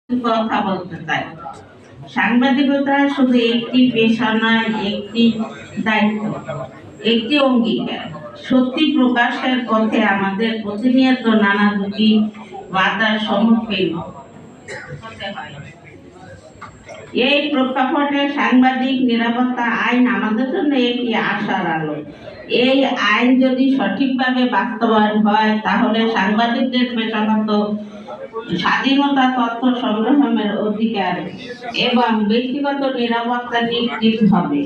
কথা বলতে চাই। সাংবাদিকতা শুধু একটি পেশা নয়, একটি দায়িত্ব, একটি অঙ্গীকার। সত্যি প্রকাশের পথে আমাদের প্রতিনিয়ত নানা ঝুঁকি বাধার সম্মুখীন হতে হয়। এই প্রেক্ষাপটে সাংবাদিক নিরাপত্তা আইন আমাদের জন্য একটি আশার আলো। এই আইন যদি সঠিকভাবে বাস্তবায়ন হয় তাহলে সাংবাদিকদের পেশাগত স্বাধীনতা, তথ্য সংগ্রহের অধিকার এবং ব্যক্তিগত নিরাপত্তা নিশ্চিত হবে।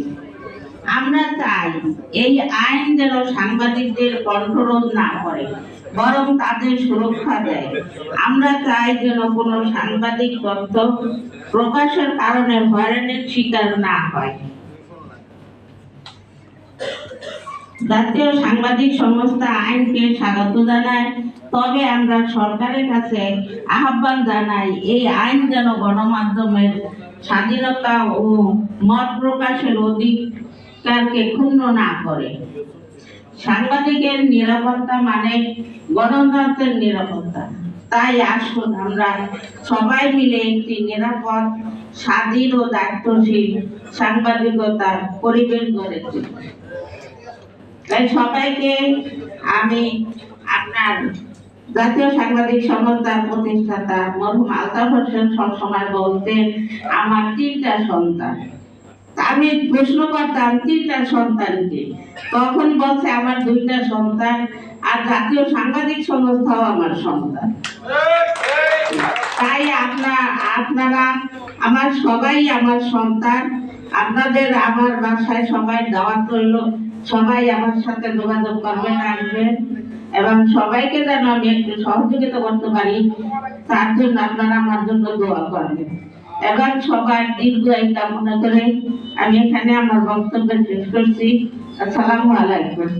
আমরা চাই এই আইন যেন সাংবাদিকদের কণ্ঠরোধ না করে, বরং তাদের সুরক্ষা দেয়। আমরা চাই যেন কোনো সাংবাদিক তথ্য প্রকাশের কারণে হয়রানির শিকার না হয়। জাতীয় সাংবাদিক সংস্থা আইনকে স্বাগত জানায়, তবে আমরা সরকারের কাছে আহ্বান জানাই এই আইন যেন গণমাধ্যমের স্বাধীনতা ও মত প্রকাশের অধিকারকে ক্ষুণ্ণ না করে। সাংবাদিকের নিরাপত্তা মানে গণতন্ত্রের নিরাপত্তা। তাই আসুন আমরা সবাই মিলে একটি নিরাপদ, স্বাধীন ও দায়িত্বশীল সাংবাদিকতার পরিবেশ গড়ে তুলি। তাই সবাইকে আমি আপনার জাতীয় সাংবাদিক সংস্থার প্রতিষ্ঠাতা মরহুম আলতাফ হোসেন সবসময় বলতেন, আমার 3টা সন্তান। আমি প্রশ্ন করতাম 3টা সন্তানকে, তখন বলছে আমার 2টা সন্তান, আর জাতীয় সাংবাদিক সংস্থাও আমার সন্তান। তাই আপনারা আমার সবাই আমার সন্তান। আপনাদের আমার বাসায় সবাই দাওয়াত রইল, সবাই আমার সাথে যোগাযোগ করবেন, আসবেন এবং সবাইকে যেন আমি একটু সহযোগিতা করতে পারি তার জন্য আপনারা আমার জন্য দোয়া করবেন। এবং সবার দীর্ঘায়ু কামনা করে আমি এখানে আমার বক্তব্য শেষ করছি। আসসালামু আলাইকুম।